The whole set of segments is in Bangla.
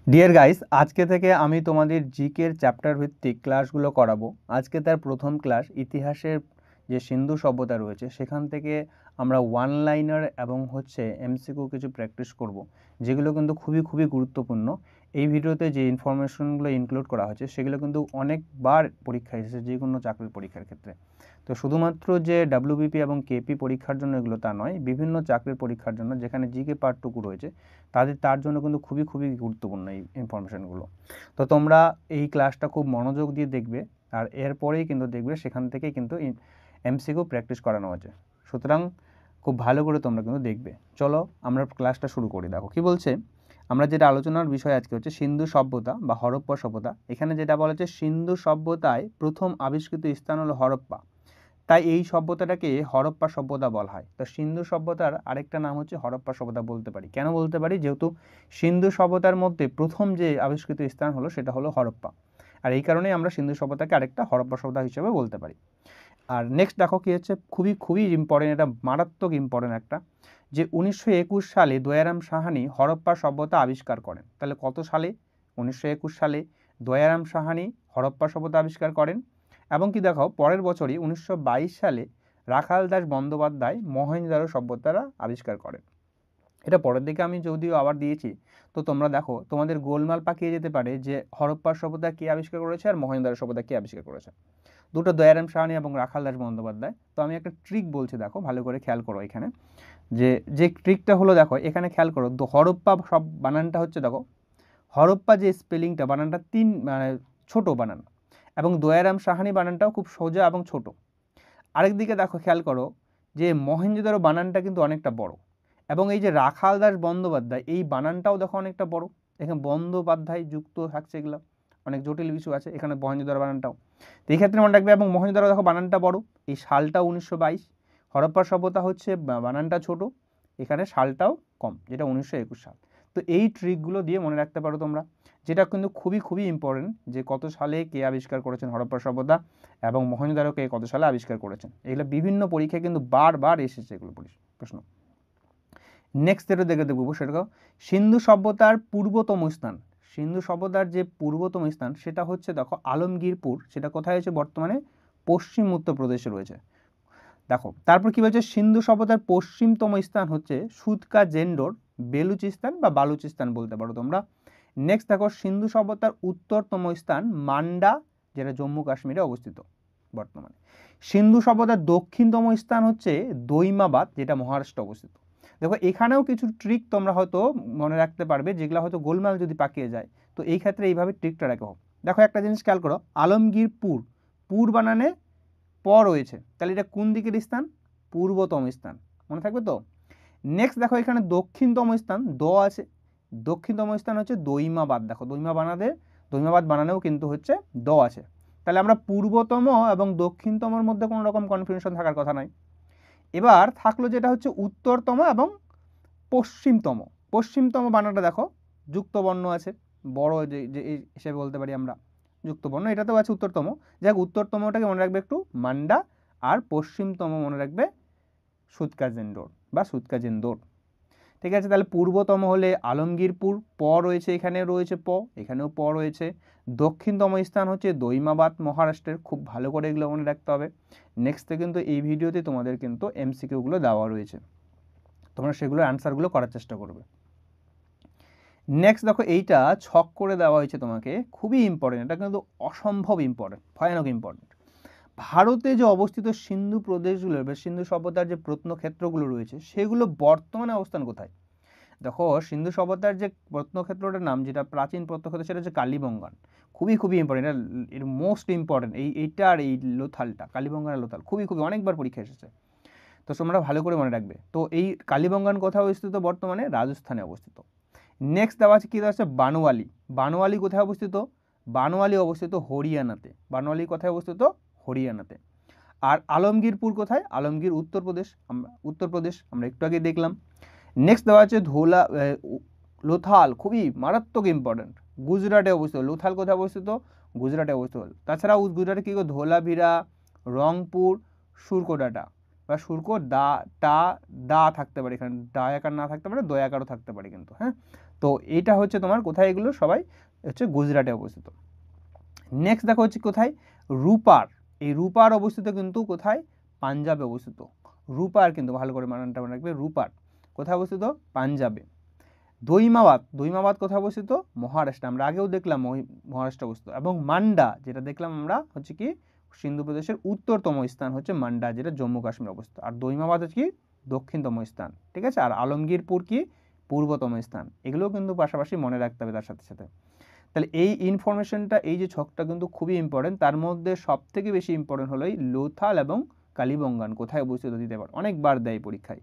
ডিয়ার গাইস, আজকে থেকে আমি তোমাদের জিকের চ্যাপ্টার ভিত্তিক ক্লাসগুলো করাবো। আজকে তার প্রথম ক্লাস ইতিহাসের যে সিন্ধু সভ্যতা রয়েছে সেখান থেকে আমরা ওয়ান লাইনার এবং এমসিকিউ কিছু প্র্যাকটিস করব, যেগুলো কিন্তু খুবই খুবই গুরুত্বপূর্ণ। এই ভিডিওতে যে ইনফরমেশনগুলো ইনক্লুড করা হয়েছে সেগুলো কিন্তু অনেকবার পরীক্ষা এসেছে যে কোনো চাকরির পরীক্ষার ক্ষেত্রে। তো শুধুমাত্র যে ডাব্লিউবিপি এবং কেপি পরীক্ষার জন্য এগুলো তা নয়, বিভিন্ন চাকরির পরীক্ষার জন্য যেখানে জিকে পার্টটুকু রয়েছে তার জন্য কিন্তু খুবই খুবই গুরুত্বপূর্ণ এই ইনফরমেশানগুলো। তো তোমরা এই ক্লাসটা খুব মনোযোগ দিয়ে দেখবে, আর এরপরেই কিন্তু দেখবে সেখান থেকেই কিন্তু এমসিকিউ প্র্যাকটিস করানো হয়েছে। সুতরাং খুব ভালো করে তোমরা কিন্তু দেখবে। চলো আমরা ক্লাসটা শুরু করি। দেখো কি বলছে, আমরা যেটা আলোচনার বিষয় আজকে হচ্ছে সিন্ধু সভ্যতা বা হরপ্পা সভ্যতা। এখানে যেটা বলা হচ্ছে, সিন্ধু সভ্যতায় প্রথম আবিষ্কৃত স্থান হলো হরপ্পা, তাই এই সভ্যতাটাকে হরপ্পা সভ্যতা বলা হয়। তো সিন্ধু সভ্যতার আরেকটা নাম হচ্ছে হরপ্পা সভ্যতা বলতে পারি। কেন বলতে পারি? যেহেতু সিন্ধু সভ্যতার মধ্যে প্রথম যে আবিষ্কৃত স্থান হলো সেটা হলো হরপ্পা, আর এই কারণেই আমরা সিন্ধু সভ্যতাকে আরেকটা হরপ্পা সভ্যতা হিসেবে বলতে পারি। আর নেক্সট দেখো কি হচ্ছে, খুবই খুবই ইম্পর্টেন্ট, এটা মারাত্মক ইম্পর্টেন্ট একটা, যে 1921 সালে দয়ারাম সাহানি হরপ্পা সভ্যতা আবিষ্কার করেন। তাহলে কত সালে? 1921 সালে দয়ারাম সাহানি হরপ্পা সভ্যতা আবিষ্কার করেন। এবং কি দেখো, পরের বছরই 1922 সালে রাখাল দাস বন্দ্যোপাধ্যায় মহেঞ্জোদারো সভ্যতারা আবিষ্কার করেন। এটা পরের দিকে আমি যদিও আবার দিয়েছি, তো তোমরা দেখো তোমাদের গোলমাল পাকিয়ে যেতে পারে যে হরপ্পা সভ্যতা কে আবিষ্কার করেছে আর মহেঞ্জোদারো সভ্যতা কে আবিষ্কার করেছে। দুটো দয়ারাম সাহানি এবং রাখাল দাস বন্দ্যোপাধ্যায়। তো আমি একটা ট্রিক বলছি, দেখো ভালো করে খেয়াল করো এখানে। যে ট্রিকটা হলো, দেখো এখানে খেয়াল করো, হরপ্পা সব বানানটা হচ্ছে, দেখো হরপ্পা যে স্পেলিংটা বানানটা মানে ছোট বানান, এবং দয়ারাম সাহানি বানানটাও খুব সোজা এবং ছোট। আরেকদিকে দেখো খেয়াল করো যে মহেঞ্জোদারো বানানটা কিন্তু অনেকটা বড়, এবং এই যে রাখাল দাস বন্দ্যোপাধ্যায় এই বানানটাও দেখো অনেকটা বড়। এখানে বন্দ্যোপাধ্যায় যুক্ত থাকছে, এগুলো অনেক জটিল কিছু আছে এখানে মহেঞ্জোদারো বানানটাও। তো এই ক্ষেত্রে মনে রাখবে, এবং মহেঞ্জোদারো দেখো বানানটা বড়, এই সালটা 1922। হরপ্পা সভ্যতা হচ্ছে বানানটা ছোট, এখানে সালটাও কম, যেটা 1921 সাল। তো এই ট্রিকগুলো দিয়ে মনে রাখতে পারো তোমরা, যেটা কিন্তু খুবই খুবই ইম্পর্টেন্ট, যে কত সালে কে আবিষ্কার করেছেন হরপ্পা সভ্যতা এবং মহেঞ্জোদারো কে কত সালে আবিষ্কার করেছেন। এগুলো বিভিন্ন পরীক্ষায় কিন্তু বারবার এসেছে এগুলো প্রশ্ন। নেক্সট যেটা দেখে দেখবো সেটা সিন্ধু সভ্যতার পূর্বতম স্থান। সিন্ধু সভ্যতার যে পূর্বতম স্থান সেটা হচ্ছে, দেখো আলমগীরপুর। সেটা কোথায় হচ্ছে? বর্তমানে পশ্চিম উত্তরপ্রদেশে রয়েছে। দেখো তারপর কি বলছে, সিন্ধু সভ্যতার পশ্চিমতম স্থান হচ্ছে সুতকা জেন্ডোর, বেলুচিস্তান বা বালুচিস্তান বলতে পারো তোমরা। নেক্সট দেখো, সিন্ধু সভ্যতার উত্তরতম স্থান মান্ডা, যেটা জম্মু কাশ্মীরে অবস্থিত বর্তমানে। সিন্ধু সভ্যতার দক্ষিণতম স্থান হচ্ছে দৈমাবাদ, যেটা মহারাষ্ট্রে অবস্থিত। দেখো এখানেও কিছু ট্রিক তোমরা হয়তো মনে রাখতে পারবে, যেগুলো হয়তো গোলমাল যদি পাকিয়ে যায়, তো এই ক্ষেত্রে এইভাবে ট্রিকটা রাখো। দেখো একটা জিনিস খেয়াল করো, আলমগীরপুর, পুর বানানে প রয়েছে, তাহলে এটা কোন দিকের স্থান? পূর্বতম স্থান, মনে থাকবে তো। নেক্সট দেখো এখানে দক্ষিণতম স্থান দ আছে, দক্ষিণতম স্থান হচ্ছে দৈমাবাদ। দেখো দৈমাবাদ বানানেও কিন্তু হচ্ছে দ আছে। তাহলে আমরা পূর্বতম এবং দক্ষিণতমর মধ্যে কোনো রকম কনফিউশন থাকার কথা নয়। এবার থাকলো যেটা হচ্ছে উত্তরতম এবং পশ্চিমতম। পশ্চিমতম বানানটা দেখো যুক্ত বর্ণ আছে, বড় যে হিসেবে বলতে পারি আমরা যুক্ত বর্ণ, এটাতেও আছে উত্তরতম। যাক, উত্তরতমটাকে মনে রাখবে একটু মান্ডা, আর পশ্চিমতম মনে রাখবে সুতকাজেন্ডোর বা সুতকাজেন্দোর। ঠিক আছে, তাহলে পূর্বতম হলে আলমগীরপুর, প রয়েছে, এখানে রয়েছে প, এখানেও প রয়েছে। দক্ষিণতম স্থান হচ্ছে দৈমাবাদ মহারাষ্ট্রের, খুব ভালো করে এগুলো মনে রাখতে হবে। নেক্সটে কিন্তু এই ভিডিওতে তোমাদের কিন্তু এমসিকিউগুলো দেওয়া রয়েছে, তোমরা সেগুলোর অ্যান্সারগুলো করার চেষ্টা করবে। নেক্সট দেখো, এইটা ছক করে দেওয়া হয়েছে তোমাকে, খুবই ইম্পর্টেন্ট, এটা কিন্তু অসম্ভব ইম্পর্টেন্ট, ভয়ানক ইম্পর্টেন্ট। ভারতে যে অবস্থিত সিন্ধু প্রদেশগুলো বা সিন্ধু সভ্যতার যে প্রত্নক্ষেত্রগুলো রয়েছে সেগুলো বর্তমানে অবস্থান কোথায়? দেখো সিন্ধু সভ্যতার যে প্রত্নক্ষেত্রটার নাম, যেটা প্রাচীন প্রত্নক্ষেত্র, সেটা হচ্ছে কালীবঙ্গান। খুবই খুবই ইম্পর্টেন্ট, এটা এর মোস্ট ইম্পর্টেন্ট। এইটা আর এই লোথালটা, কালীবঙ্গান আর লোথাল, খুবই খুবই অনেকবার পরীক্ষা এসেছে, তো তোমরা ভালো করে মনে রাখবে। তো এই কালীবঙ্গান কোথায় অবস্থিত? বর্তমানে রাজস্থানে অবস্থিত। নেক্সট দেওয়া আছে কি, দেওয়া আছে বানোয়ালি। বানোয়ালি কোথায় অবস্থিত? বানোয়ালি অবস্থিত হরিয়ানাতে। বানোয়ালি কোথায় অবস্থিত? হরিয়ানাতে। আর আলমগীরপুর কোথায়? আলমগীর উত্তরপ্রদেশ আমরা একটু আগে দেখলাম। নেক্সট দেওয়া আছে লোথাল, খুবই মারাত্মক ইম্পর্টেন্ট, গুজরাটে অবস্থিত। লোথাল কোথায় অবস্থিত? গুজরাটে অবস্থিত। তাছাড়াও গুজরাটে কি ধোলাভিরা, রংপুর, সুরকোটাটা, বা শুল্ক দা টা দা থাকতে পারে, এখানে ডায়াকার না থাকতে পারে, দয়াকারও থাকতে পারে কিন্তু। হ্যাঁ, তো এইটা হচ্ছে তোমার কোথায়, এগুলো সবাই হচ্ছে গুজরাটে অবস্থিত। নেক্সট দেখো হচ্ছে কোথায়, রূপার। এই রূপার অবস্থিত কিন্তু কোথায়, পাঞ্জাবে অবস্থিত। রূপার কিন্তু ভালো করে মানানটা মনে রাখবে, রূপার কোথায় অবস্থিত, পাঞ্জাবে। দৈমাবাদ, দৈমাবাদ কোথায় অবস্থিত, মহারাষ্ট্র, আমরা আগেও দেখলাম মহারাষ্ট্র অবস্থিত। এবং মান্ডা যেটা দেখলাম আমরা হচ্ছে কি সিন্ধু প্রদেশের উত্তরতম স্থান হচ্ছে মান্ডা, যেটা জম্মু কাশ্মীর অবস্থিত। আর দৈমাবাদ হচ্ছে কি দক্ষিণতম স্থান, ঠিক আছে। আর আলমগীরপুর কি পূর্বতম স্থান। এগুলোও কিন্তু পাশাপাশি মনে রাখতে হবে তার সাথে সাথে। তাহলে এই ইনফরমেশনটা, এই যে ছকটা কিন্তু খুবই ইম্পর্টেন্ট। তার মধ্যে সব থেকে বেশি ইম্পর্টেন্ট হলো এই লোথাল এবং কালিবঙ্গান কোথায় অবস্থিত দিতে পারে, অনেকবার দেয় পরীক্ষায়।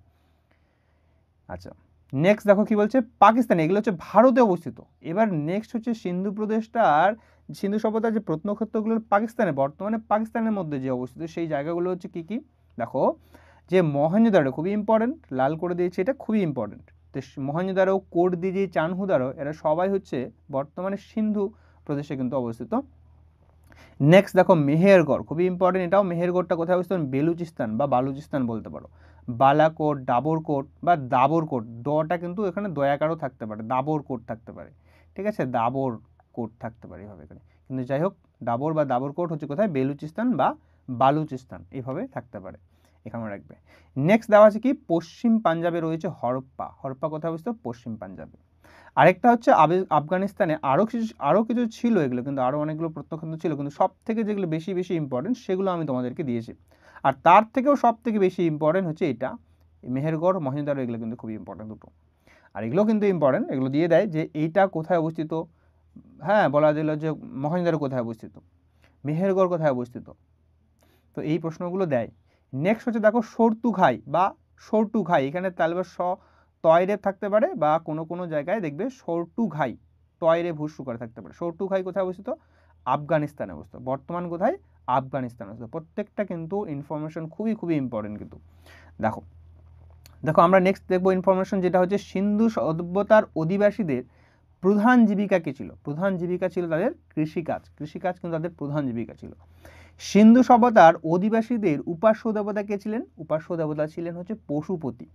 আচ্ছা, নেক্সট দেখো কি বলছে, পাকিস্তান, এগুলো হচ্ছে ভারতে অবস্থিত। এবার নেক্সট হচ্ছে সিন্ধু প্রদেশটার, সিন্ধু সভ্যতার যে প্রত্নক্ষেত্রগুলো পাকিস্তানে, বর্তমানে পাকিস্তানের মধ্যে যে অবস্থিত সেই জায়গাগুলো হচ্ছে কি কি, দেখো যে মহেঞ্জোদারো খুবই ইম্পর্টেন্ট, লাল করে দিয়েছে, এটা খুবই ইম্পর্টেন্ট। তো মহেঞ্জোদারো, কোটদিজি, চানহুদারো এরা সবাই হচ্ছে বর্তমানে সিন্ধু প্রদেশে কিন্তু অবস্থিত। নেক্সট দেখো মেহেরগড়, খুবই ইম্পর্টেন্ট এটাও। মেহেরগড়টা কোথায় অবস্থিত, বেলুচিস্তান বা বালুচিস্তান বলতে পারো। বালাকোট, ডাবরকোট বা দাবরকোট, ডটা কিন্তু এখানে দয়াকারও থাকতে পারে, দাবরকোট থাকতে পারে, ঠিক আছে, দাবরকোট থাকতে পারে এইভাবে এখানে। কিন্তু যাই হোক, ডাবর বা দাবরকোট হচ্ছে কোথায়, বেলুচিস্তান বা বালুচিস্তান এইভাবে থাকতে পারে, এখানে রাখবে। নেক্সট দেওয়া আছে কি, পশ্চিম পাঞ্জাবে রয়েছে হরপ্পা। হরপ্পা কোথায় অবস্থিত, পশ্চিম পাঞ্জাবে। আরেকটা হচ্ছে আফগানিস্তানে আরও কিছু ছিল, এগুলো কিন্তু আরও অনেকগুলো প্রত্নক্ষেত্র ছিল, কিন্তু সব থেকে যেগুলো বেশি বেশি ইম্পর্টেন্ট সেগুলো আমি তোমাদেরকে দিয়েছি। আর তার থেকেও সব থেকে বেশি ইম্পর্টেন্ট হচ্ছে এটা, মেহেরগড়, মহেঞ্জোদারো, এগুলো কিন্তু খুবই ইম্পর্টেন্ট দুটো। আর এগুলো কিন্তু ইম্পর্টেন্ট, এগুলো দিয়ে দেয় যে এইটা কোথায় অবস্থিত। হ্যাঁ, বলা দিল যে মহেঞ্জোদারো কোথায় অবস্থিত, মেহেরগড় কোথায় অবস্থিত, তো এই প্রশ্নগুলো দেয়। নেক্সট হচ্ছে দেখো সর্তুঘাই বা সর্তুঘাই, এখানে তালবে তয়রে থাকতে পারে বা কোনো কোনো জায়গায় দেখবে সর্তুঘাই তয়রে ভুসু করে থাকতে পারে। সর্তুঘাই কোথায় অবস্থিত, আফগানিস্তানে অবস্থিত। বর্তমান কোথায়, আফগানিস্তানে অবস্থিত। প্রত্যেকটা কিন্তু ইনফরমেশন খুবই খুবই ইম্পর্টেন্ট কিন্তু। দেখো দেখো আমরা নেক্সট দেখবো ইনফরমেশন, যেটা হচ্ছে সিন্ধু সভ্যতার অধিবাসীদের প্রধান জীবিকা কি ছিল। প্রধান জীবিকা ছিল তাদের কৃষিকাজ। কৃষিকাজ কিন্তু তাদের প্রধান জীবিকা ছিল। সিন্ধু সভ্যতার অধিবাসীদের উপাস্য দেবতা কে ছিলেন, উপাস্য দেবতা ছিলেন হচ্ছে পশুপতি।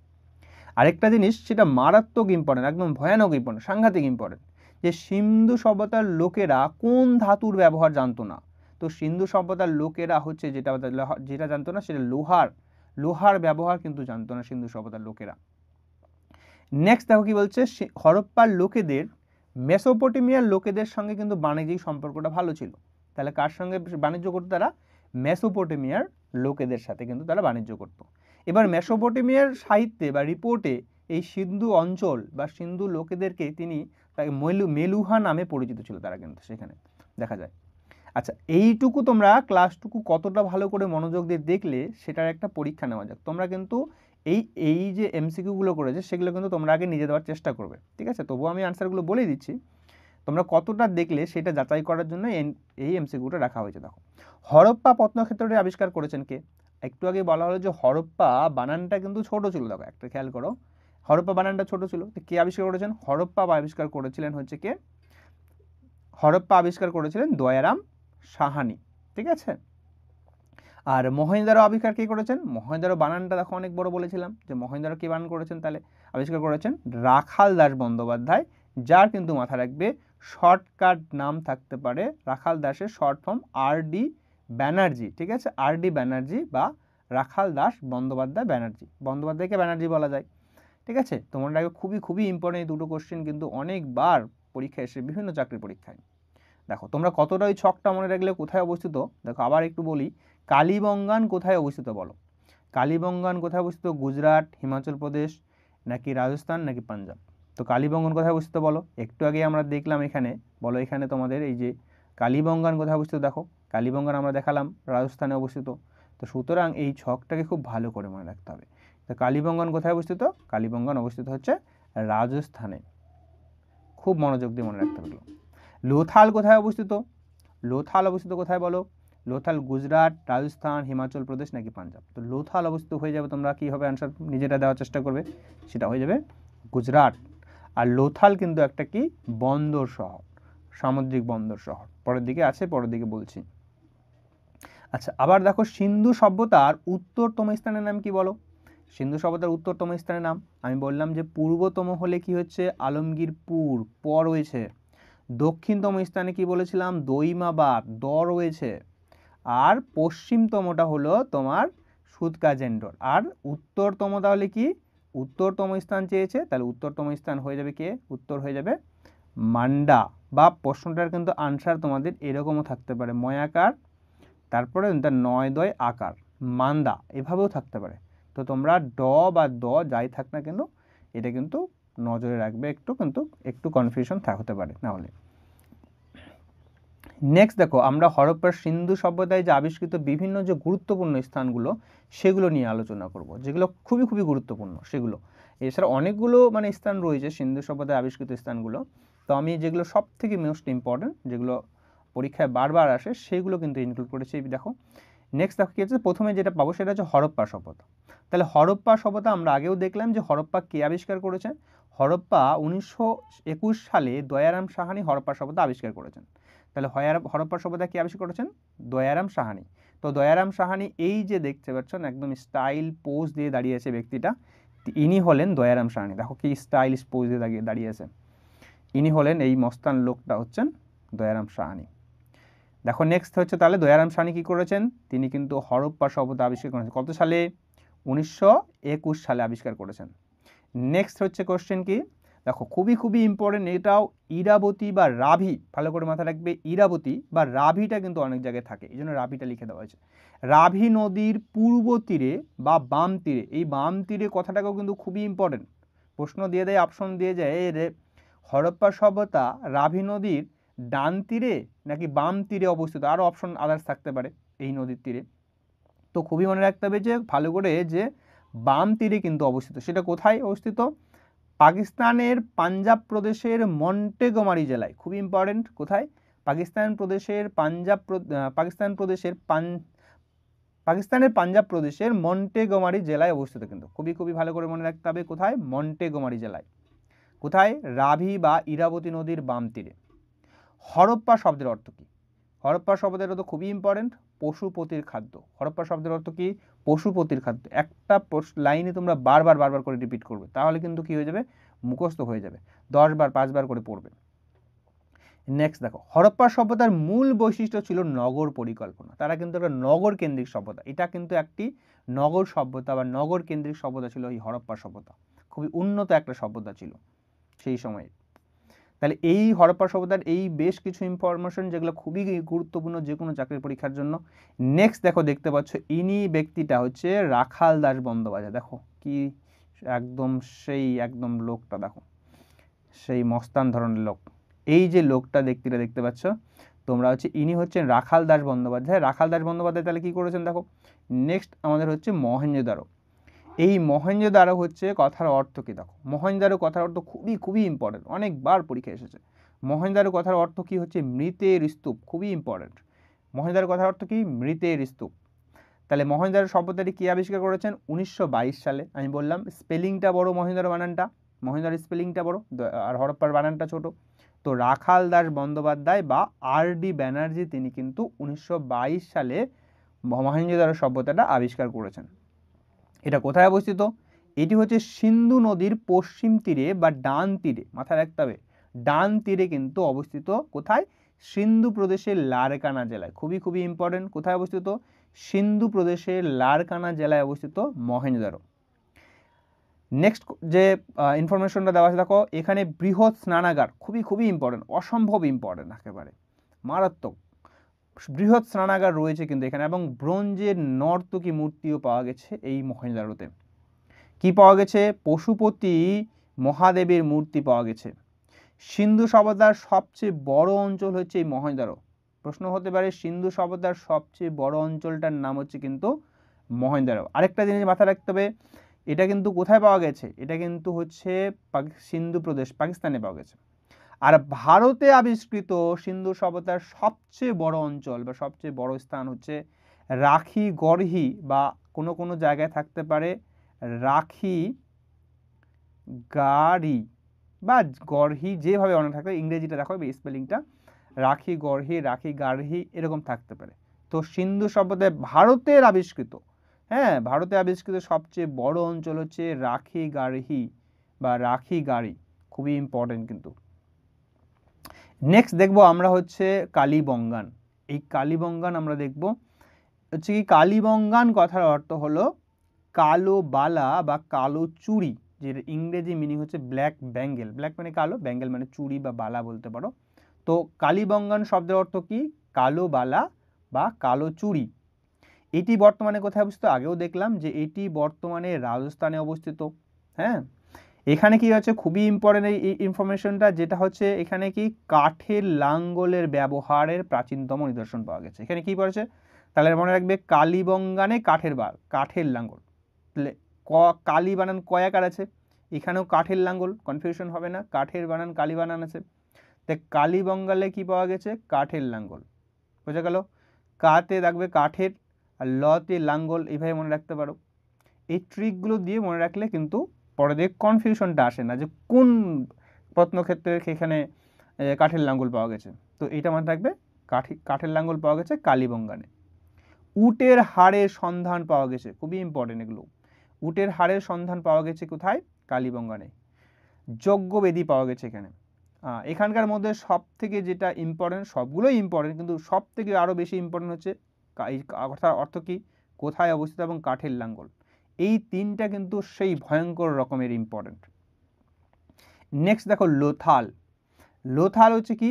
আরেকটা জিনিস সেটা মারাত্মক ইম্পর্টেন্ট, একদম ভয়ানক ইম্পর্টেন্ট, সাংঘাতিক ইম্পর্টেন্ট, যে সিন্ধু সভ্যতার লোকেরা কোন ধাতুর ব্যবহার জানতো না। তো সিন্ধু সভ্যতার লোকেরা হচ্ছে যেটা যেটা জানতো না সেটা লোহার ব্যবহার কিন্তু জানতো না সিন্ধু সভ্যতার লোকেরা। নেক্সট দেখো কি বলছে, হরপ্পার লোকেদের মেসোপটেমিয়ার লোকেদের সঙ্গে কিন্তু বাণিজ্যিক সম্পর্কটা ভালো ছিল। তাহলে কার সঙ্গে বাণিজ্য করতো তারা, মেসোপটেমিয়ার লোকেদের সাথে কিন্তু তারা বাণিজ্য করত। এবার মেসোপটেমিয়ার সাহিত্যে বা রিপোর্টে এই সিন্ধু অঞ্চল বা সিন্ধু লোকেদেরকে তিনি তাকে মেলুহা নামে পরিচিত ছিল তারা, কিন্তু সেখানে দেখা যায়। আচ্ছা, এইটুকু তোমরা ক্লাসটুকু কতটা ভালো করে মনোযোগ দিয়ে দেখলে সেটার একটা পরীক্ষা নেওয়া যাক। তোমরা কিন্তু এই এই যে এমসিকিউগুলো করেছে সেগুলো কিন্তু তোমরা আগে নিজে দেওয়ার চেষ্টা করবে, ঠিক আছে। তবুও আমি আনসারগুলো বলেই দিচ্ছি, তোমরা কতটা দেখলে সেটা যাচাই করার জন্য এই এমসিকিউটা রাখা হয়েছে। দেখো, হরপ্পা প্রত্নক্ষেত্রটি আবিষ্কার করেছেন কে। একটু আগে বলা হলো যে হরপ্পা বানানটা কিন্তু ছোট ছিল। দেখো একটা খেয়াল করো, হরপ্পা বানানটা ছোট ছিল, তো কে আবিষ্কার করেছেন, হরপ্পা আবিষ্কার করেছিলেন হচ্ছে কে, হরপ্পা আবিষ্কার করেছিলেন দয়ারাম সাহানি, ঠিক আছে। আর মহেঞ্জোদারো আবিষ্কার কে করেছেন, মহেঞ্জোদারো বানানটা দেখো অনেক বড় বলেছিলাম, যে মহেঞ্জোদারো কে বানান করেছেন, তাহলে আবিষ্কার করেছেন রাখাল দাস বন্দ্যোপাধ্যায়, যার কিন্তু মাথা রাখবে শর্টকাট নাম থাকতে পারে রাখাল দাসের শর্ট ফর্ম আর.ডি. ব্যানার্জি, ঠিক আছে, আর.ডি. ব্যানার্জি বা রাখাল দাস বন্দ্যোপাধ্যায় ব্যানার্জি, বন্দ্যোপাধ্যায়কে ব্যানার্জি বলা যায়, ঠিক আছে। তোমার আগে খুবই খুবই ইম্পর্টেন্ট এই দুটো কোশ্চেন কিন্তু অনেকবার পরীক্ষায় এসে, বিভিন্ন চাকরির পরীক্ষায়। দেখো তোমরা কতটা ওই ছকটা মনে রাখলে কোথায় অবস্থিত। দেখো আবার একটু বলি, কালীবঙ্গান কোথায় অবস্থিত বলো, কালীবঙ্গান কোথায় অবস্থিত, গুজরাট, হিমাচল প্রদেশ নাকি রাজস্থান নাকি পাঞ্জাব। তো কালীবঙ্গান কোথায় অবস্থিত বলো, একটু আগে আমরা দেখলাম এখানে, বলো এখানে তোমাদের এই যে কালীবঙ্গান কোথায় অবস্থিত, দেখো কালীবঙ্গান আমরা দেখালাম রাজস্থানে অবস্থিত। তো সুতরাং এই ছকটাকে খুব ভালো করে মনে রাখতে হবে। তো কালীবঙ্গান কোথায় অবস্থিত, কালীবঙ্গান অবস্থিত হচ্ছে রাজস্থানে, খুব মনোযোগ দিয়ে মনে রাখতে হবে। লোথাল কোথায় অবস্থিত, লোথাল অবস্থিত কোথায় বলো, লোথাল গুজরাট, রাজস্থান, হিমাচল প্রদেশ নাকি পাঞ্জাব। তো লোথাল অবস্থিত হয়ে যাবে, তোমরা কী হবে অ্যান্সার নিজেটা দেওয়ার চেষ্টা করবে, সেটা হয়ে যাবে গুজরাট। আর লোথাল কিন্তু একটা কি বন্দর শহর, সামুদ্রিক বন্দর শহর, পরের দিকে আছে, পরের দিকে বলছি। আচ্ছা, আবার দেখো সিন্ধু সভ্যতার উত্তরতম স্থানের নাম কি বলো? সিন্ধু সভ্যতার উত্তরতম স্থানের নাম আমি বললাম যে পূর্বতম হলে কি হচ্ছে আলমগীরপুর প রয়েছে, দক্ষিণতম স্থানে কি বলেছিলাম দইমাবাদ দ রয়েছে, আর পশ্চিমতমটা হলো তোমার সুতকাজেন্ডর, আর উত্তরতম তাহলে কি উত্তরতম স্থান চেয়েছে, তাহলে উত্তরতম স্থান হয়ে যাবে কে? উত্তর হয়ে যাবে মান্ডা। বা প্রশ্নটার কিন্তু আনসার তোমাদের এরকমও থাকতে পারে ময়াকার, তারপরে তার 9 আকার মান্দা, এভাবেও থাকতে পারে। তো তোমরা ড বা দ যাই থাক না কেন এটা কিন্তু নজরে রাখবে, একটু কনফিউশন হতে পারে না হলে। নেক্সট দেখো আমরা হরপ্পার সিন্ধু সভ্যতায় যে আবিষ্কৃত বিভিন্ন যে গুরুত্বপূর্ণ স্থানগুলো সেগুলো নিয়ে আলোচনা করব, যেগুলো খুবই খুবই গুরুত্বপূর্ণ সেগুলো। এছাড়া অনেকগুলো মানে স্থান রয়েছে সিন্ধু সভ্যতায় আবিষ্কৃত স্থানগুলো, তো আমি যেগুলো সব থেকে মোস্ট ইম্পর্টেন্ট যেগুলো পরীক্ষায় বারবার আসে সেগুলো কিন্তু ইনক্লুড করেছি। দেখো নেক্সট দেখো কি হচ্ছে, প্রথমে যেটা পাবো সেটা হচ্ছে হরপ্পা সভ্যতা। তাহলে হরপ্পা সভ্যতা আমরা আগেও দেখলাম যে হরপ্পা কে আবিষ্কার করেছেন। হরপ্পা 1921 সালে দয়ারাম সাহানি হরপ্পা সভ্যতা আবিষ্কার করেছেন। তাহলে হরপ্পা সভ্যতা কে আবিষ্কার করেছেন? দয়ারাম সাহানি। তো দয়ারাম সাহানি এই যে দেখতে পাচ্ছেন একদম স্টাইল পোজ দিয়ে দাঁড়িয়ে আছে ব্যক্তিটা, ইনি হলেন দয়ারাম সাহানি। দেখো কি স্টাইলিশ পোজ দিয়ে দাঁড়িয়ে আছে, ইনি হলেন এই মস্তান লোকটা হচ্ছেন দয়ারাম সাহানি। দেখো নেক্সট হচ্ছে তাহলে দয়ারাম সাহানি কি করেছেন? তিনি কিন্তু হরপ্পা সভ্যতা আবিষ্কার করেছেন কত সালে? 1921 সালে আবিষ্কার করেছেন। নেক্সট হচ্ছে কোশ্চেন কি, দেখো খুবই খুবই ইম্পর্টেন্ট এটাও, ইরাবতী বা রাভি, ভালো করে মাথায় রাখবে, ইরাবতী বা রাভিটা কিন্তু অনেক জায়গায় থাকে, এই জন্য রাভিটা লিখে দেওয়া হয়েছে। রাভি নদীর পূর্ব তীরে বা বাম তীরে, এই বাম তীরে কথাটাকেও কিন্তু খুবই ইম্পর্টেন্ট, প্রশ্ন দিয়ে দেয়, অপশন দিয়ে যায় রে, হরপ্পা সভ্যতা রাভি নদীর ডান তীরে নাকি বাম তীরে অবস্থিত, আরও অপশন আদার্স থাকতে পারে এই নদীর তীরে। তো খুবই মনে রাখতে হবে যে ভালো করে যে বাম তীরে কিন্তু অবস্থিত, সেটা কোথায় অবস্থিত? পাকিস্তানের পাঞ্জাব প্রদেশের মন্টেগোমারি জেলায়, খুবই ইম্পর্টেন্ট, কোথায়? পাকিস্তানের পাঞ্জাব প্রদেশের মন্টেগোমারি জেলায় অবস্থিত, কিন্তু খুবই খুবই ভালো করে মনে রাখতে হবে কোথায়? মন্টেগোমারি জেলায়। কোথায়? রাভি বা ইরাবতী নদীর বাম তীরে। হরপ্পা শব্দের অর্থ কি? হরপ্পা শব্দের অর্থ খুবই ইম্পর্টেন্ট, পশুপতির খাদ্য। হরপ্পা শব্দের অর্থ কি? পশুপতির খাদ্য। একটা লাইনে তোমরা বারবার বারবার করে রিপিট করবে, তাহলে কিন্তু কি হয়ে যাবে? মুখস্থ হয়ে যাবে, 10 বার 5 বার করে পড়বে। নেক্সট দেখো, হরপ্পা সভ্যতার মূল বৈশিষ্ট্য ছিল নগর পরিকল্পনা। তারা কিন্তু একটা নগর কেন্দ্রিক সভ্যতা, এটা কিন্তু একটি নগর সভ্যতা বা নগর কেন্দ্রিক সভ্যতা ছিল এই হরপ্পা সভ্যতা, খুবই উন্নত একটা সভ্যতা ছিল সেই সময়ে। তাহলে এই হরপ্পা সভ্যতার এই বেশ কিছু ইনফরমেশন যেগুলো খুবই গুরুত্বপূর্ণ যে কোনো চাকরির পরীক্ষার জন্য। নেক্সট দেখো দেখতে পাচ্ছ ইনি ব্যক্তিটা হচ্ছে রাখাল দাস বন্দ্যোপাধ্যায়। দেখো কি একদম সেই একদম লোকটা, দেখো সেই মস্তান ধরনের লোক, এই যে লোকটা ব্যক্তিটা দেখতে পাচ্ছ তোমরা হচ্ছে, ইনি হচ্ছেন রাখাল দাস বন্দ্যোপাধ্যায়। রাখাল দাস বন্দ্যোপাধ্যায় তাহলে কি করেছেন দেখো। নেক্সট আমাদের হচ্ছে মহেঞ্জোদারো। এই মহেঞ্জোদারো হচ্ছে কথার অর্থ কি দেখো, মহেঞ্জোদারো কথার অর্থ খুবই খুবই ইম্পর্টেন্ট, অনেকবার পরীক্ষা এসেছে। মহেঞ্জোদারো কথার অর্থ কি হচ্ছে? মৃতের স্তূপ, খুবই ইম্পর্টেন্ট। মহেঞ্জোদারো কথার অর্থ কি? মৃতের স্তূপ। তাহলে মহেঞ্জোদারো সভ্যতাটি কি আবিষ্কার করেছেন? 1922 সালে। আমি বললাম স্পেলিংটা বড়, মহেঞ্জোদারো বানানটা, মহেঞ্জোদারো স্পেলিংটা বড় আর হরপ্পার বানানটা ছোট। তো রাখাল দাস বন্দ্যোপাধ্যায় বা আর.ডি. ব্যানার্জি তিনি কিন্তু 1922 সালে মহেঞ্জোদারো সভ্যতাটা আবিষ্কার করেছেন। এটা কোথায় অবস্থিত? এটি হচ্ছে সিন্ধু নদীর পশ্চিম তীরে বা ডান তীরে, মাথায় রাখতে হবে ডান তীরে কিন্তু অবস্থিত। কোথায়? সিন্ধু প্রদেশের লারকানা জেলায়, খুবই খুবই ইম্পর্টেন্ট। কোথায় অবস্থিত? সিন্ধু প্রদেশের লারকানা জেলায় অবস্থিত মহেঞ্জোদারো। নেক্সট যে ইনফরমেশনটা দেওয়া আছে দেখো, এখানে বৃহৎ স্নানাগার, খুবই খুবই ইম্পর্টেন্ট, অসম্ভব ইম্পর্টেন্ট, একেবারে মারাত্মক বৃহৎ স্নানাগার রয়েছে কিন্তু এখানে, এবং ব্রোঞ্জের নর্তকী মূর্তিও পাওয়া গেছে এই মহেঞ্জোদারোতে। কি পাওয়া গেছে? পশুপতি মহাদেবের মূর্তি পাওয়া গেছে। সিন্ধু সভ্যতার সবচেয়ে বড় অঞ্চল হচ্ছে এই মহেঞ্জোদারো। প্রশ্ন হতে পারে সিন্ধু সভ্যতার সবচেয়ে বড় অঞ্চলটার নাম হচ্ছে কিন্তু মহেঞ্জোদারো। আরেকটা জিনিস মাথায় রাখতে হবে, এটা কিন্তু কোথায় পাওয়া গেছে? এটা কিন্তু হচ্ছে সিন্ধু প্রদেশ, পাকিস্তানে পাওয়া গেছে। আর ভারতে আবিষ্কৃত সিন্ধু সভ্যতার সবচেয়ে বড় অঞ্চল বা সবচেয়ে বড় স্থান হচ্ছে রাখি গড়হি, বা কোনো কোনো জায়গায় থাকতে পারে রাখি গাড়ি বা গড়হি, যেভাবে অনেক থাকবে, ইংরেজিটা দেখো স্পেলিংটা রাখি গড়হি, রাখি গাড়হি এরকম থাকতে পারে। তো সিন্ধু সভ্যতায় ভারতের আবিষ্কৃত, হ্যাঁ ভারতে আবিষ্কৃত সবচেয়ে বড় অঞ্চল হচ্ছে রাখি গাড়হি বা রাখি গাড়ি, খুবই ইম্পর্টেন্ট কিন্তু। নেক্সট দেখবো আমরা হচ্ছে কালীবঙ্গান। এই কালীবঙ্গান আমরা দেখব হচ্ছে কি, কালীবঙ্গান কথার অর্থ হলো কালো বালা বা কালো চুড়ি, যের ইংরেজি মিনিং হচ্ছে ব্ল্যাক ব্যাঙ্গেল। ব্ল্যাক মানে কালো, ব্যাঙ্গেল মানে চুড়ি বা বালা বলতে পারো। তো কালীবঙ্গান শব্দের অর্থ কি, কালো বালা বা কালো চুড়ি। এটি বর্তমানে কোথায় অবস্থিত, আগেও দেখলাম যে এটি বর্তমানে রাজস্থানে অবস্থিত। হ্যাঁ, এখানে কি হচ্ছে খুবই ইম্পর্টেন্ট এই ইনফরমেশনটা, যেটা হচ্ছে এখানে কি কাঠের লাঙ্গলের ব্যবহারের প্রাচীনতম নিদর্শন পাওয়া গেছে। এখানে কি পড়েছে, তাহলে মনে রাখবে কালীবঙ্গানে কাঠের লাঙ্গল, তাহলে কালী বানান কয়াকার আছে, এখানেও কাঠের লাঙ্গল, কনফিউশন হবে না, কাঠের বানান কালী বানান আছে। তাই কালীবঙ্গালে কি পাওয়া গেছে, কাঠের লাঙ্গল, বোঝা গেল। কাতে রাখবে কাঠের, আর লতে লাঙ্গল, এইভাবে মনে রাখতে পারো। এই ট্রিকগুলো দিয়ে মনে রাখলে কিন্তু পরে দিয়ে কনফিউশনটা আসে না যে কোন প্রত্নক্ষেত্রে সেখানে কাঠের লাঙ্গল পাওয়া গেছে। তো এইটা মনে রাখবে, কাঠের লাঙ্গল পাওয়া গেছে কালীবঙ্গানে। উটের হাড়ের সন্ধান পাওয়া গেছে, খুবই ইম্পর্টেন্ট এগুলো। উটের হাড়ের সন্ধান পাওয়া গেছে কোথায়, কালীবঙ্গানে। যজ্ঞবেদী পাওয়া গেছে এখানে। এখানকার মধ্যে সব থেকে যেটা ইম্পর্টেন্ট, সবগুলোই ইম্পর্টেন্ট, কিন্তু সব থেকে আরও বেশি ইম্পর্টেন্ট হচ্ছে এই কথার অর্থ কি, কোথায় অবস্থিত এবং কাঠের লাঙ্গল, এই তিনটা কিন্তু সেই ভয়ঙ্কর রকমের ইম্পর্টেন্ট। নেক্সট দেখো লোথাল। লোথাল হচ্ছে কি,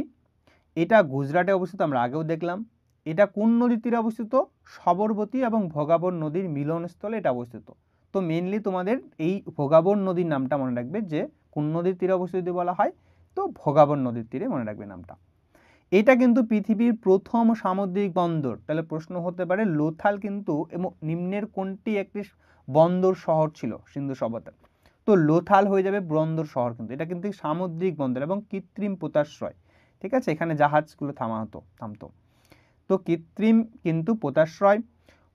এটা গুজরাটে অবস্থিত, আমরা আগেও দেখলাম। এটা কোন নদীর তীরে অবস্থিত, সবরবতী এবং ভোগাবর নদীর মিলনস্থলে এটা অবস্থিত। তো মেনলি তোমাদের এই ভোগাবর নদীর নামটা মনে রাখবে, যে কোন নদীর তীরে অবস্থিত বলা হয়, তো ভোগাবর নদীর তীরে মনে রাখবে নামটা। এটা কিন্তু পৃথিবীর প্রথম সামুদ্রিক বন্দর। তাহলে প্রশ্ন হতে পারে লোথাল কিন্তু এবং নিম্নের কোনটি একটি বন্দর শহর ছিল সিন্ধু সভ্যতার, তো লোথাল হয়ে যাবে বন্দর শহর। কিন্তু এটা কিন্তু সামুদ্রিক বন্দর এবং কৃত্রিম পোতাশ্রয়, ঠিক আছে, এখানে জাহাজগুলো থামতো। তো কৃত্রিম কিন্তু পোতাশ্রয়।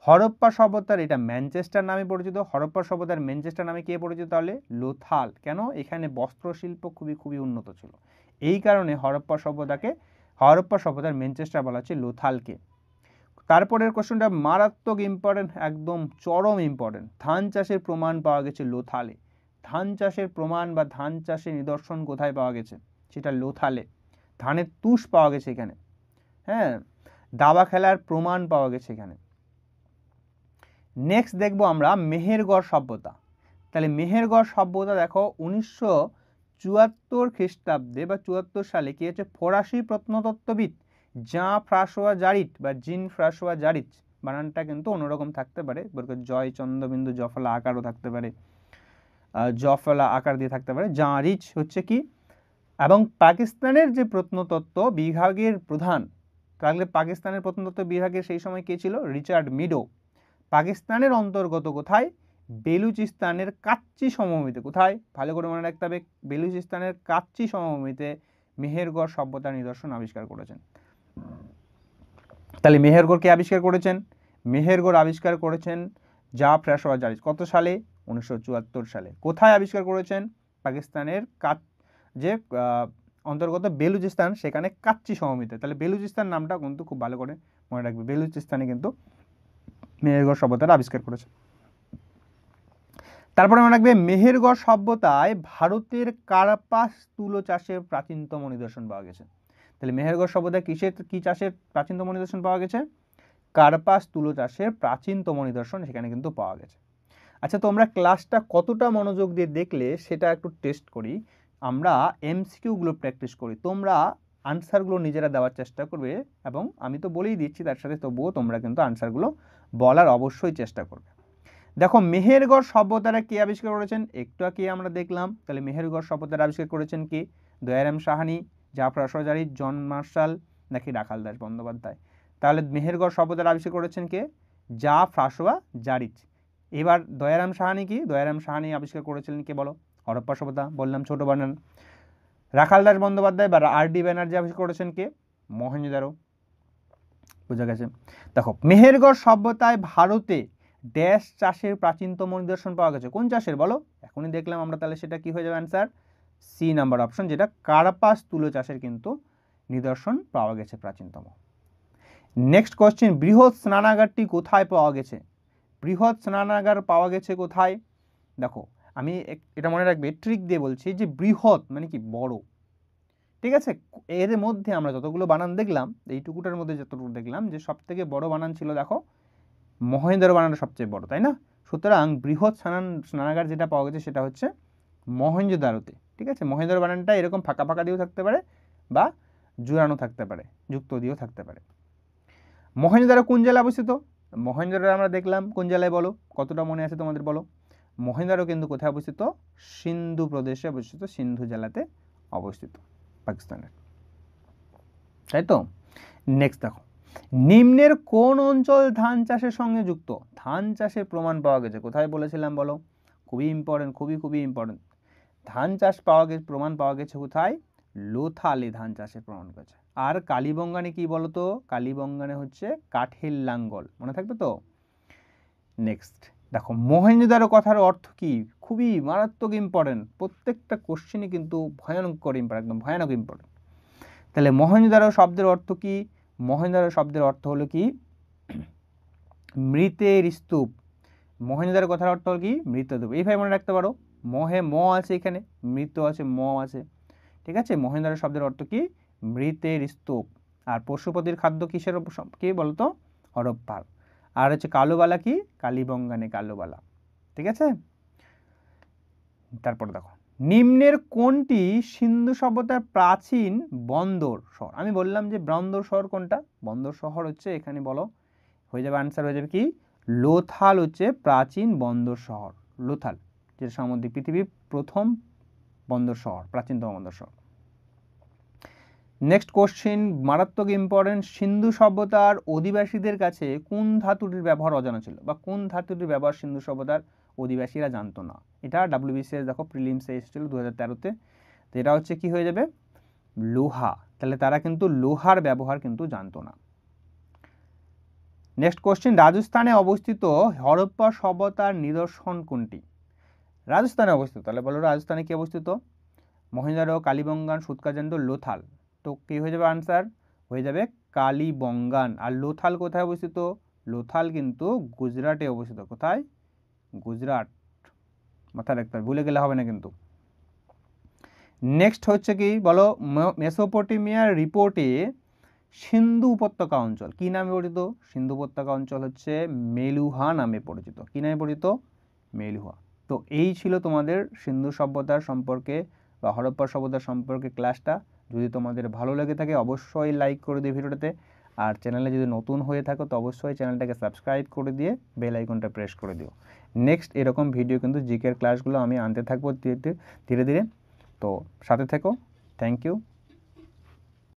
হরপ্পা সভ্যতার এটা ম্যানচেস্টার নামে পরিচিত, হরপ্পা সভ্যতার ম্যানচেস্টার নামে কে পরিচিত, তাহলে লোথাল। কেন, এখানে বস্ত্রশিল্প খুবই উন্নত ছিল, এই কারণে হরপ্পা সভ্যতার ম্যানচেস্টার বলা হচ্ছে লোথালকে। তারপরের কোশ্চেনটা মারাত্মক ইম্পর্টেন্ট, একদম চরম ইম্পর্টেন্ট। ধান চাষের প্রমাণ পাওয়া গেছে লোথালে। ধান চাষের প্রমাণ বা ধান চাষের নিদর্শন কোথায় পাওয়া গেছে, সেটা লোথালে। ধানের তুষ পাওয়া গেছে এখানে। হ্যাঁ, দাবা খেলার প্রমাণ পাওয়া গেছে এখানে। নেক্সট দেখবো আমরা মেহেরগড় সভ্যতা। তাহলে মেহেরগড় সভ্যতা দেখো 1974 খ্রিস্টাব্দে বা 74 সালে কি হচ্ছে, ফরাসি প্রত্নতত্ত্ববিদ জিন ফ্রাসোয়া জারিচ, বানানটা কিন্তু অন্যরকম থাকতে পারে, জয় চন্দ্রবিন্দু জফলা আকারও থাকতে পারে, জফলা আকার দিয়ে থাকতে পারে। জারিচ হচ্ছে কি, এবং পাকিস্তানের যে প্রত্নতত্ত্ব বিভাগের প্রধান, তাহলে পাকিস্তানের প্রত্নতত্ত্ব বিভাগের সেই সময় কে ছিল, রিচার্ড মিডো। পাকিস্তানের অন্তর্গত কোথায়, বেলুচিস্তানের কাচ্চি সমভূমিতে। কোথায়, ভালো করে মনে রাখতে হবে, বেলুচিস্তানের কাচ্চি সমভূমিতে মেহেরগড় সভ্যতার নিদর্শন আবিষ্কার করেছেন। তাহলে মেহেরগড় কে আবিষ্কার করেছেন, মেহেরগড় আবিষ্কার করেছেন ফ্রাসোয়া জারিচ। কত সালে, 1974 সালে। কোথায় আবিষ্কার করেছেন, পাকিস্তানের যে অন্তর্গত বেলুচিস্তান, সেখানে কাচ্চি সমভূমিতে। তাহলে বেলুচিস্তান নামটা কিন্তু খুব ভালো করে মনে রাখবে, বেলুচিস্তানে কিন্তু মেহেরগড় সভ্যতার আবিষ্কার করেছে। তারপরে মনে রাখবে মেহেরগড় সভ্যতায় ভারতের কার্পাস তুলো চাষের প্রাচীনতম নিদর্শন পাওয়া গেছে। তাহলে মেহেরগড় সভ্যতায় কি চাষের প্রাচীনতম নিদর্শন পাওয়া গেছে, কার্পাস তুলো চাষের প্রাচীনতম নিদর্শন সেখানে কিন্তু পাওয়া গেছে। আচ্ছা, তোমরা ক্লাসটা কতটা মনোযোগ দিয়ে দেখলে সেটা একটু টেস্ট করি। আমরা এমসিকিউগুলো প্র্যাকটিস করি, তোমরা আনসারগুলো নিজেরা দেওয়ার চেষ্টা করবে, এবং আমি তো বলেই দিচ্ছি তার সাথে তবুও তোমরা কিন্তু আনসারগুলো বলার অবশ্যই চেষ্টা করবে। দেখো মেহেরগড় সভ্যতারা কে আবিষ্কার করেছেন, একটু আগে আমরা দেখলাম। তাহলে মেহেরগড় সভ্যতারা আবিষ্কার করেছেন কি, Dayaram Sahni, Francois Jarrige, John Marshall নাকি রাখাল দাস বন্দ্যোপাধ্যায়। তাহলে মেহেরগড় সভ্যতার আবিষ্কার করেছেন কে, ফ্রাসোয়া জারিচ। এবার দয়ারাম সাহানি কি, দয়ারাম সাহানি আবিষ্কার করেছিলেন কে বলো, হরপ্পা সভ্যতা, বললাম ছোট বানান। রাখাল দাস বন্দ্যোপাধ্যায় বা আর.ডি. ব্যানার্জি আবিষ্কার করেছেন কে, মহেঞ্জোদারো। বোঝা গেছে। দেখো মেহেরগড় সভ্যতায় ভারতে ড্যাশ চাষের প্রাচীনতম নিদর্শন পাওয়া গেছে, কোন চাষের বলো, এখনই দেখলাম আমরা। তাহলে সেটা কি হয়ে যাবে অ্যান্সার, সি নাম্বার অপশন, যেটা কার্পাস তুলো চাষের কিন্তু নিদর্শন পাওয়া গেছে প্রাচীনতম। নেক্সট কোশ্চেন, বৃহৎ স্নানাগারটি কোথায় পাওয়া গেছে? বৃহৎ স্নানাগার পাওয়া গেছে কোথায়? দেখো আমি এটা মনে রাখবে, ট্রিক দিয়ে বলছি যে বৃহৎ মানে কি বড়, ঠিক আছে? এর মধ্যে আমরা যতগুলো বানান দেখলাম, এইটুকুটার মধ্যে যতটুকু দেখলাম যে সব থেকে বড় বানান ছিল, দেখো মহেন্দ্র বানানটা সবচেয়ে বড়, তাই না? সুতরাং বৃহৎ স্নানাগার যেটা পাওয়া গেছে সেটা হচ্ছে মহেঞ্জোদারোতে, ঠিক আছে? মহেন্দ্র বানানটা এরকম ফাঁকা ফাঁকা দিয়েও থাকতে পারে বা জোড়ানো থাকতে পারে, যুক্ত দিয়েও থাকতে পারে। মহেঞ্জোদারো কোন জেলায় অবস্থিত? মহেঞ্জোদারো আমরা দেখলাম কোন জেলায়, বলো কতটা মনে আছে তোমাদের, বলো। মহেঞ্জোদারো কিন্তু কোথায় অবস্থিত? সিন্ধু প্রদেশে অবস্থিত, সিন্ধু জেলাতে অবস্থিত, পাকিস্তানের, তাই তো? নেক্সট দেখো, নিম্নের কোন অঞ্চল ধান চাষের সঙ্গে যুক্ত? ধান চাষের প্রমাণ পাওয়া গেছে কোথায় বলেছিলাম, বলো? খুবই ইম্পর্টেন্ট, খুবই ইম্পর্টেন্ট। ধান চাষ প্রমাণ পাওয়া গেছে কোথায়? লোথালে ধান চাষের প্রমাণ করেছে। আর কালীবঙ্গানে কি বলতো? কালীবঙ্গানে হচ্ছে কাঠের লাঙ্গল, মনে থাকবে তো? নেক্সট দেখো, মহেঞ্জোদারো কথার অর্থ কি? খুবই মারাত্মক ইম্পর্টেন্ট, প্রত্যেকটা কোশ্চেনই কিন্তু ভয়ঙ্কর ইম্পর্টেন্ট, একদম ভয়ানক ইম্পর্টেন্ট। তাহলে মহেঞ্জোদারো শব্দের অর্থ কি? মহেঞ্জোদারো শব্দের অর্থ হলো কি? মৃতের স্তূপ। মহেঞ্জোদারো কথার অর্থ হলো কি? মৃতস্তূপ। এইভাবে মনে রাখতে পারো, মহে ম আছে, এখানে মৃত আছে, ম আছে, ঠিক আছে? মহেঞ্জোদারো শব্দের অর্থ কি? মৃতের স্তূপ। আর পশুপতির খাদ্য কিসের কি বলতো? হরপ্পার। আর হচ্ছে কালোবালা কি? কালীবঙ্গানে কালোবালা, ঠিক আছে? তারপর দেখো, নিম্নের কোনটি সিন্ধু সভ্যতার প্রাচীন বন্দর শহর? আমি বললাম যে বন্দর শহর কোনটা? বন্দর শহর হচ্ছে এখানে, বলো হয়ে যাবে, আনসার হয়ে যাবে কি? লোথাল হচ্ছে প্রাচীন বন্দর শহর। লোথাল যেটা সামুদ্রিক, পৃথিবীর প্রথম বন্দর শহর, প্রাচীনতম বন্দর শহর। নেক্সট কোশ্চেন, মারাত্মক ইম্পর্টেন্ট, সিন্ধু সভ্যতার অধিবাসীদের কাছে কোন ধাতুটির ব্যবহার অজানা ছিল, বা কোন ধাতুটির ব্যবহার সিন্ধু সভ্যতার অধিবাসীরা জানতো না? এটা WBCS দেখো প্রিলিমসে এসেছিল 2013-তে। তো এটা হচ্ছে কি হয়ে যাবে? লোহা। তাহলে তারা কিন্তু লোহার ব্যবহার কিন্তু জানতো না। নেক্সট কোশ্চেন, রাজস্থানে অবস্থিত হরপ্পা সভ্যতার নিদর্শন কোনটি? রাজস্থানে অবস্থিত, তাহলে বলো রাজস্থানে কি অবস্থিত? মহেঞ্জোদারো, কালীবঙ্গান, সুতকাজেন্দ্র, লোথাল। তো কি হয়ে যাবে আনসার? হয়ে যাবে কালীবঙ্গান। আর লোথাল কোথায় অবস্থিত? লোথাল কিন্তু গুজরাটে অবস্থিত। কোথায়? গুজরাট, মাথায় রাখতে হবে, ভুলে গেলে হবে না কিন্তু। নেক্সট হচ্ছে কি বলো, মেসোপটেমিয়ার রিপোর্টে সিন্ধু উপত্যকা অঞ্চল কি নামে পরিচিত? সিন্ধু উপত্যকা অঞ্চল হচ্ছে মেলুহা নামে পরিচিত। কি নামে পরিচিত? মেলুহা। তো এই ছিল তোমাদের সিন্ধু সভ্যতার সম্পর্কে বা হরপ্পা সভ্যতার সম্পর্কে ক্লাসটা। যদি তোমাদের ভালো লেগে থাকে অবশ্যই লাইক করে দিও ভিডিওটাতে, আর চ্যানেলে যদি নতুন হয়ে থাকো তো অবশ্যই চ্যানেলটাকে সাবস্ক্রাইব করে দিয়ে বেল আইকনটা প্রেস করে দিও। নেক্সট এরকম ভিডিও কিন্তু জিকের ক্লাসগুলো আমি আনতে থাকবো ধীরে ধীরে। তো সাথে থেকো। Thank you.